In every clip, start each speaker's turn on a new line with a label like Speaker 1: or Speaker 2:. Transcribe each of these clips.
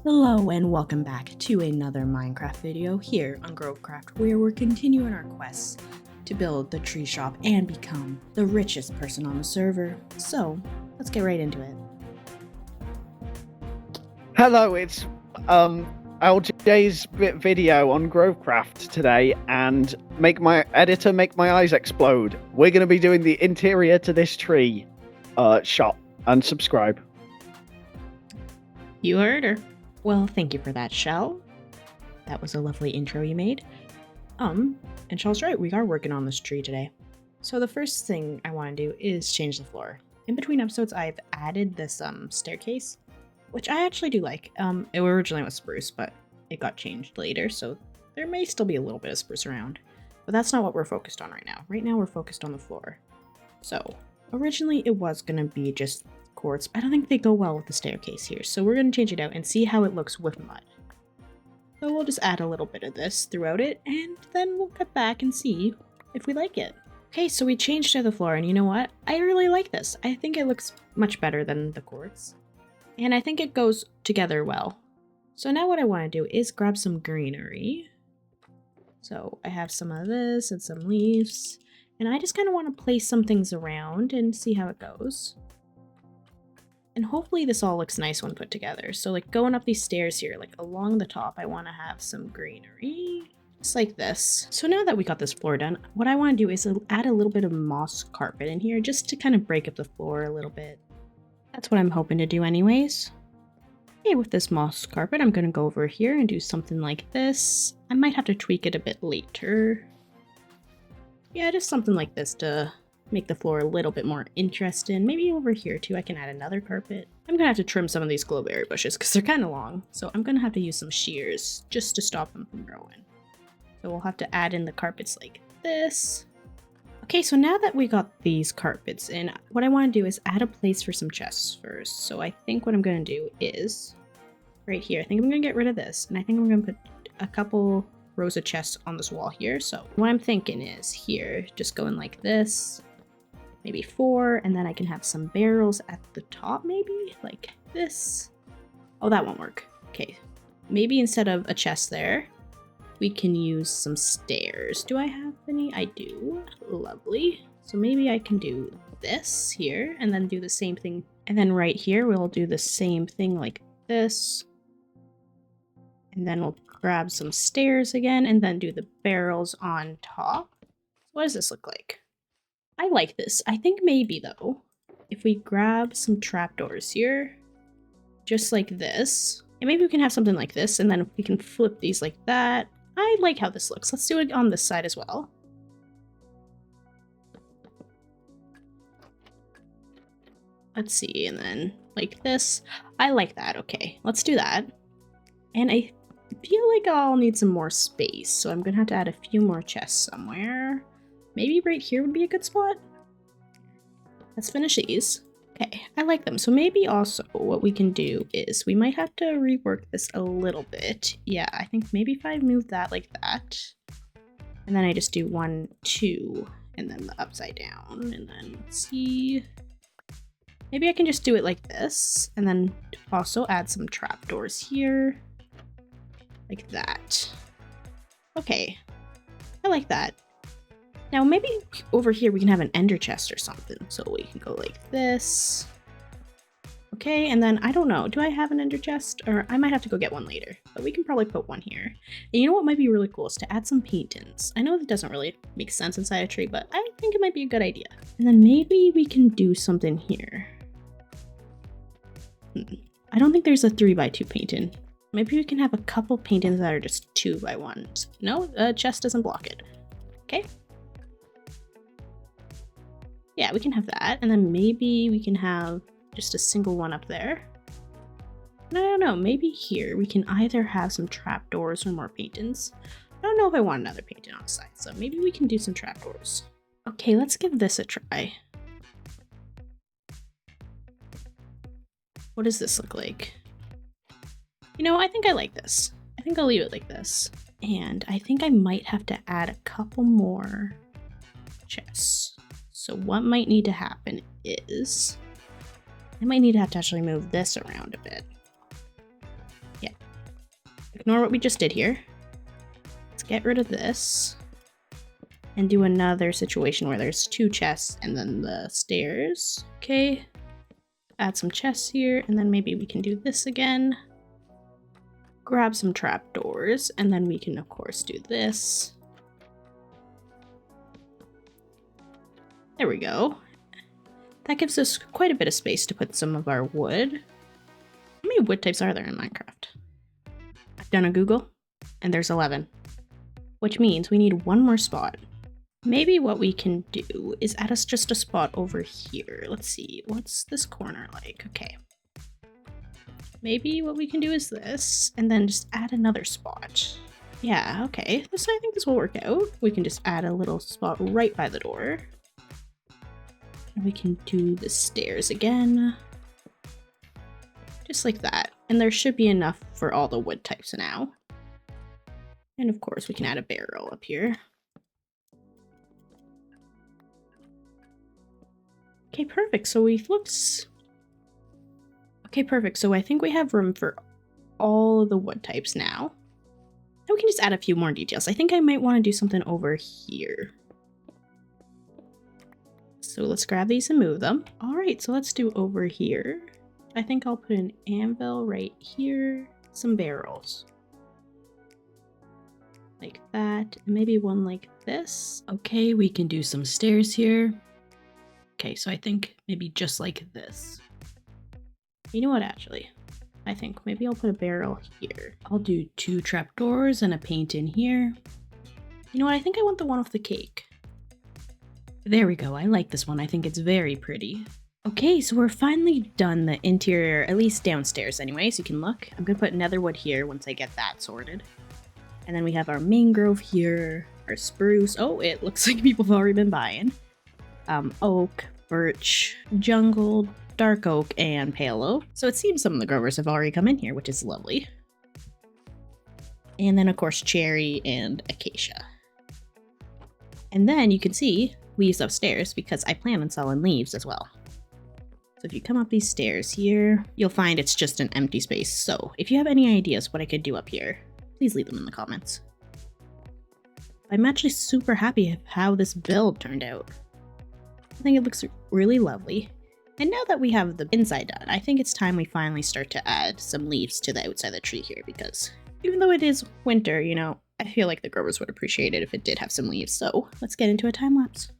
Speaker 1: Hello and welcome back to another Minecraft video here on Grovecraft, where we're continuing our quests to build the tree shop and become the richest person on the server. So let's get right into it.
Speaker 2: Hello, it's LJ's video on Grovecraft today, and make my eyes explode. We're going to be doing the interior to this tree shop, and subscribe.
Speaker 1: You heard her. Well, thank you for that, Shell. That was a lovely intro you made. And Shell's right, we are working on this tree today. So the first thing I want to do is change the floor. In between episodes, I've added this staircase, which I actually do like. It originally was spruce, but it got changed later, so there may still be a little bit of spruce around. But that's not what we're focused on right now. Right now we're focused on the floor. So originally it was going to be just quartz. I don't think they go well with the staircase here, so we're going to change it out and see how it looks with mud. So we'll just add a little bit of this throughout it, and then we'll cut back and see if we like it. Okay, so we changed to the floor, and you know what? I really like this. I think it looks much better than the quartz, and I think it goes together well. So now what I want to do is grab some greenery. So I have some of this and some leaves, and I just kind of want to place some things around and see how it goes. And hopefully this all looks nice when put together. So like going up these stairs here, like along the top, I want to have some greenery, just like this. So now that we got this floor done, what I want to do is add a little bit of moss carpet in here just to kind of break up the floor a little bit. That's what I'm hoping to do anyways. Okay, with this moss carpet, I'm going to go over here and do something like this. I might have to tweak it a bit later. Yeah, just something like this to make the floor a little bit more interesting. Maybe over here too, I can add another carpet. I'm gonna have to trim some of these glowberry bushes because they're kind of long. So I'm gonna have to use some shears just to stop them from growing. So we'll have to add in the carpets like this. Okay, so now that we got these carpets in, what I want to do is add a place for some chests first. So I think what I'm gonna do is right here, I think I'm gonna get rid of this. And I think I'm gonna put a couple rows of chests on this wall here. So what I'm thinking is here, just going like this, maybe 4, and then I can have some barrels at the top, maybe like this. Oh, that won't work. Okay, maybe instead of a chest there, we can use some stairs. Do I have any? I do. Lovely. So maybe I can do this here and then do the same thing. And then right here, we'll do the same thing like this. And then we'll grab some stairs again and then do the barrels on top. What does this look like? I like this. I think maybe though, if we grab some trapdoors here, just like this, and maybe we can have something like this, and then we can flip these like that. I like how this looks. Let's do it on this side as well. Let's see, and then like this. I like that. Okay, let's do that. And I feel like I'll need some more space, so I'm gonna have to add a few more chests somewhere. Maybe right here would be a good spot. Let's finish these. Okay, I like them. So maybe also what we can do is we might have to rework this a little bit. Yeah, I think maybe if I move that like that, and then I just do 1, 2, and then the upside down, and then let's see. Maybe I can just do it like this, and then also add some trapdoors here, like that. Okay, I like that. Now maybe over here we can have an ender chest or something. So we can go like this. Okay, and then I don't know. Do I have an ender chest? Or I might have to go get one later. But we can probably put one here. And you know what might be really cool is to add some paint-ins. I know that doesn't really make sense inside a tree, but I think it might be a good idea. And then maybe we can do something here. I don't think there's a 3x2 paint-in. Maybe we can have a couple paint-ins that are just 2x1s. No, a chest doesn't block it. Okay. Yeah, we can have that, and then maybe we can have just a single one up there. And I don't know, maybe here we can either have some trapdoors or more paint-ins. I don't know if I want another paint-in on the side, so maybe we can do some trapdoors. Okay, let's give this a try. What does this look like? You know, I think I like this. I think I'll leave it like this. And I think I might have to add a couple more chests. So what might need to happen is I might need to have to actually move this around a bit. Yeah, ignore what we just did here. Let's get rid of this and do another situation where there's 2 chests and then the stairs. Okay, add some chests here, and then maybe we can do this again. Grab some trapdoors, and then we can of course do this. There we go. That gives us quite a bit of space to put some of our wood. How many wood types are there in Minecraft? I've done a Google, and there's 11. Which means we need 1 more spot. Maybe what we can do is add us just a spot over here. Let's see, what's this corner like? Okay. Maybe what we can do is this, and then just add another spot. Yeah, okay. I think this will work out. We can just add a little spot right by the door. And we can do the stairs again. Just like that. And there should be enough for all the wood types now. And of course we can add a barrel up here. Okay, perfect. So okay, perfect. So I think we have room for all of the wood types now. Now we can just add a few more details. I think I might want to do something over here. So let's grab these and move them. All right, so let's do over here. I think I'll put an anvil right here, some barrels. Like that, and maybe one like this. Okay, we can do some stairs here. Okay, so I think maybe just like this. You know what, actually? I think maybe I'll put a barrel here. I'll do 2 trapdoors and a paint in here. You know what, I think I want the one with the cake. There we go, I like this one. I think it's very pretty. Okay, so we're finally done the interior, at least downstairs anyway, so you can look. I'm gonna put netherwood here once I get that sorted. And then we have our mangrove here, our spruce. Oh, it looks like people have already been buying. Oak, birch, jungle, dark oak, and pale oak. So it seems some of the growers have already come in here, which is lovely. And then of course cherry and acacia. And then you can see leaves upstairs because I plan on selling leaves as well. So if you come up these stairs here, you'll find it's just an empty space. So if you have any ideas what I could do up here, please leave them in the comments. I'm actually super happy with how this build turned out. I think it looks really lovely. And now that we have the inside done, I think it's time we finally start to add some leaves to the outside of the tree here, because even though it is winter, you know, I feel like the growers would appreciate it if it did have some leaves. So let's get into a time lapse.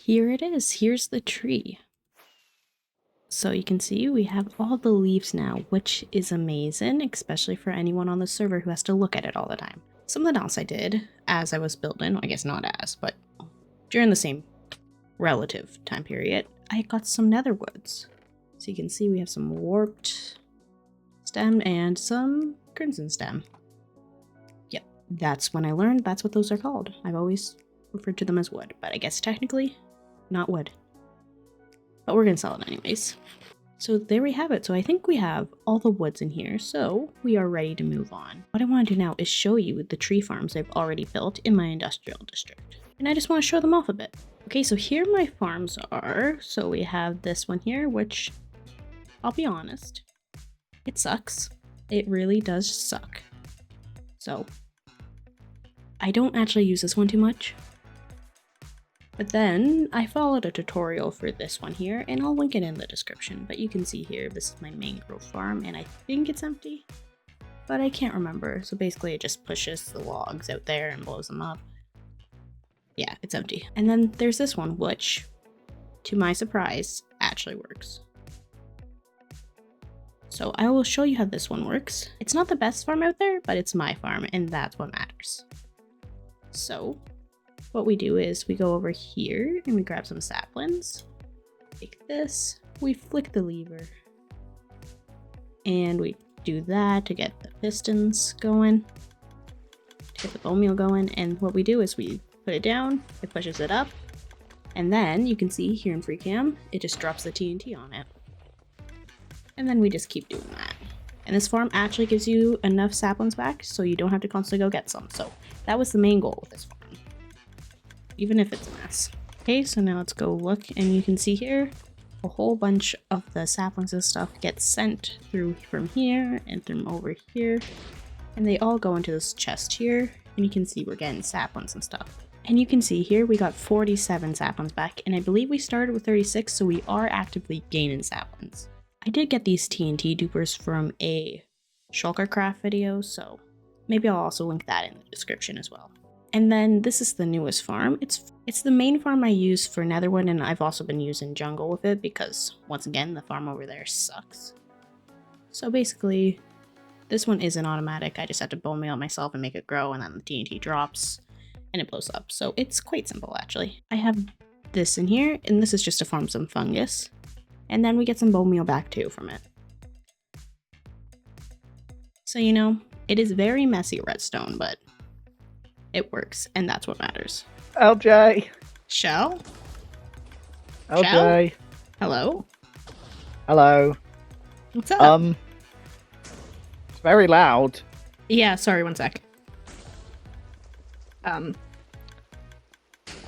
Speaker 1: Here it is, here's the tree. So you can see we have all the leaves now, which is amazing, especially for anyone on the server who has to look at it all the time. Something else I did as I was building, I guess not as, but during the same relative time period, I got some nether woods. So you can see we have some warped stem and some crimson stem. Yep, that's when I learned that's what those are called. I've always referred to them as wood, but I guess technically not wood. But we're gonna sell it anyways. So there we have it. So I think we have all the woods in here, so we are ready to move on. What I want to do now is show you the tree farms I've already built in my industrial district. And I just want to show them off a bit. Okay, so here my farms are. So we have this one here, which I'll be honest, it sucks. It really does suck. So I don't actually use this one too much. But then I followed a tutorial for this one here, and I'll link it in the description. But you can see here, this is my mangrove farm, and I think it's empty, but I can't remember. So basically it just pushes the logs out there and blows them up. Yeah, it's empty. And then there's this one, which, to my surprise, actually works. So I will show you how this one works. It's not the best farm out there, but it's my farm, and that's what matters. So what we do is we go over here and we grab some saplings, like this. We flick the lever and we do that to get the pistons going, to get the bone meal going. And what we do is we put it down, it pushes it up, and then you can see here in FreeCam, it just drops the TNT on it. And then we just keep doing that. And this farm actually gives you enough saplings back so you don't have to constantly go get some. So that was the main goal with this farm, even if it's a mess. Okay, so now let's go look, and you can see here a whole bunch of the saplings and stuff get sent through from here and from over here, and they all go into this chest here, and you can see we're getting saplings and stuff. And you can see here we got 47 saplings back, and I believe we started with 36, so we are actively gaining saplings. I did get these TNT dupers from a Shulkercraft video, so maybe I'll also link that in the description as well. And then this is the newest farm. It's the main farm I use for Netherwood, and I've also been using jungle with it because, once again, the farm over there sucks. So basically, this one isn't automatic. I just have to bone meal it myself and make it grow, and then the TNT drops and it blows up. So it's quite simple, actually. I have this in here, and this is just to farm some fungus. And then we get some bone meal back too from it. So, you know, it is very messy redstone, but it works, and that's what matters.
Speaker 2: LJ!
Speaker 1: Shell?
Speaker 2: LJ!
Speaker 1: Shell? Hello?
Speaker 2: Hello.
Speaker 1: What's up?
Speaker 2: It's very loud.
Speaker 1: Yeah, sorry, one sec.
Speaker 2: A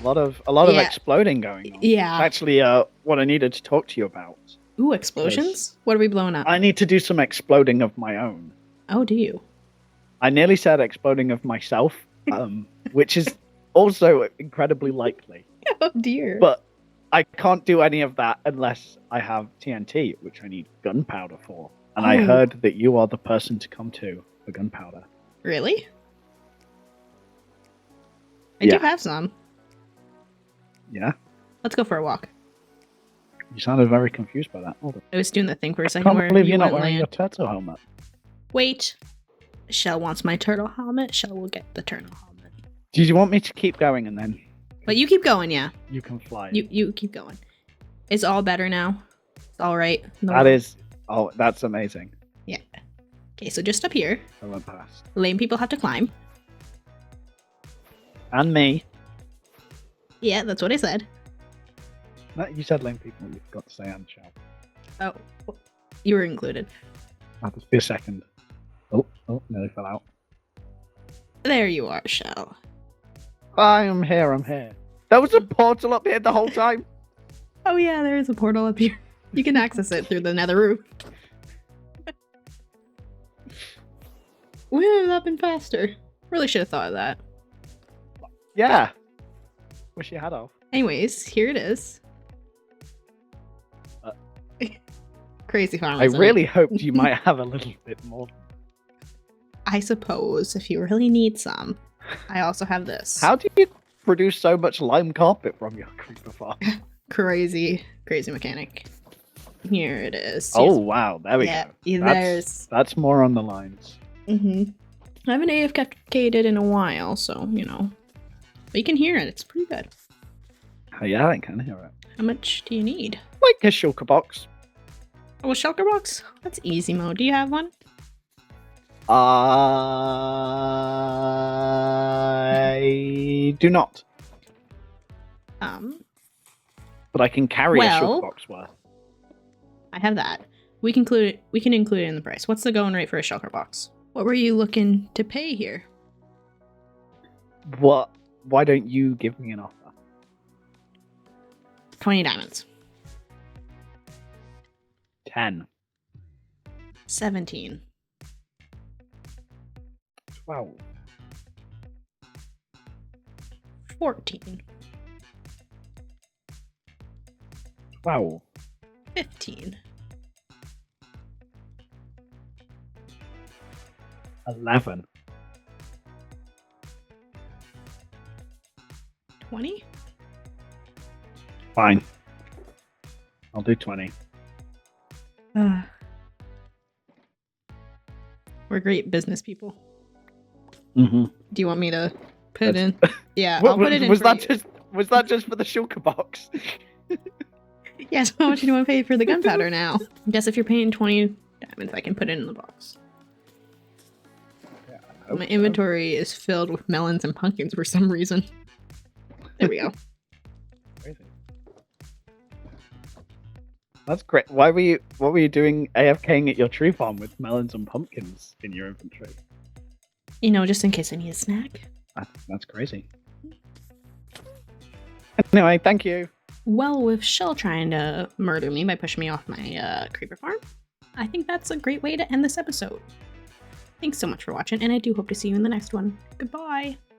Speaker 2: lot of exploding going on.
Speaker 1: Yeah.
Speaker 2: Actually, what I needed to talk to you about.
Speaker 1: Ooh, explosions? What are we blowing up?
Speaker 2: I need to do some exploding of my own.
Speaker 1: Oh, do you?
Speaker 2: I nearly said exploding of myself, which is also incredibly likely.
Speaker 1: Oh dear.
Speaker 2: But I can't do any of that unless I have TNT, which I need gunpowder for. And I heard that you are the person to come to for gunpowder.
Speaker 1: Really? I do have some.
Speaker 2: Yeah?
Speaker 1: Let's go for a walk.
Speaker 2: You sounded very confused by that. Hold on.
Speaker 1: I was doing the thing for a second.
Speaker 2: I can't believe you're not
Speaker 1: went
Speaker 2: wearing
Speaker 1: land.
Speaker 2: your turtle helmet.
Speaker 1: Wait. Shell wants my turtle helmet. Shell will get the turtle helmet.
Speaker 2: Did you want me to keep going and then...
Speaker 1: But you keep going, yeah.
Speaker 2: You can fly.
Speaker 1: You keep going. It's all better now. It's all right.
Speaker 2: That is... Oh, that's amazing.
Speaker 1: Yeah. Okay, so just up here.
Speaker 2: I went past.
Speaker 1: Lame people have to climb.
Speaker 2: And me.
Speaker 1: Yeah, that's what I said.
Speaker 2: No, you said lame people. You forgot to say and Shell.
Speaker 1: Oh, you were included.
Speaker 2: I'll just be a second. Oh, nearly fell out.
Speaker 1: There you are, Shell.
Speaker 2: I'm here. There was a portal up here the whole time.
Speaker 1: Oh yeah, there is a portal up here. You can access it through the nether roof. Wouldn't that been faster? Really should have thought of that.
Speaker 2: Yeah. Wish you had of.
Speaker 1: Anyways, here it is. Crazy farm.
Speaker 2: I really hoped you might have a little bit more.
Speaker 1: I suppose if you really need some. I also have this.
Speaker 2: How do you produce so much lime carpet from your creeper farm?
Speaker 1: Crazy mechanic. Here it is.
Speaker 2: Oh wow, there we go. That's more on the lines.
Speaker 1: I haven't AFK'd it in a while, so you know. But you can hear it. It's pretty good.
Speaker 2: Oh, yeah, I can hear it.
Speaker 1: How much do you need?
Speaker 2: Like a shulker box.
Speaker 1: Oh, a shulker box? That's easy mode. Do you have one?
Speaker 2: I do not. But I can carry a shulker box worth.
Speaker 1: I have that. We can include it in the price. What's the going rate for a shulker box? What were you looking to pay here?
Speaker 2: What? Why don't you give me an offer?
Speaker 1: 20 diamonds.
Speaker 2: 10.
Speaker 1: 17.
Speaker 2: 12.
Speaker 1: 14,
Speaker 2: Wow.
Speaker 1: 15,
Speaker 2: 11.
Speaker 1: 20.
Speaker 2: Fine. I'll do 20.
Speaker 1: We're great business people.
Speaker 2: Mm-hmm.
Speaker 1: Do you want me to put it in? Yeah,
Speaker 2: What,
Speaker 1: I'll put it in.
Speaker 2: was
Speaker 1: for
Speaker 2: that
Speaker 1: you.
Speaker 2: just was that just for the shulker box?
Speaker 1: Yes, how much do you want to pay for the gunpowder now? I guess if you're paying 20 diamonds, I can put it in the box.
Speaker 2: hope
Speaker 1: My
Speaker 2: so.
Speaker 1: inventory is filled with melons and pumpkins for some reason. There we go.
Speaker 2: Crazy. That's great. What were you doing AFKing at your tree farm with melons and pumpkins in your inventory?
Speaker 1: You know, just in case I need a snack.
Speaker 2: That's crazy. Anyway, thank you.
Speaker 1: Well, with Shell trying to murder me by pushing me off my creeper farm, I think that's a great way to end this episode. Thanks so much for watching, and I do hope to see you in the next one. Goodbye!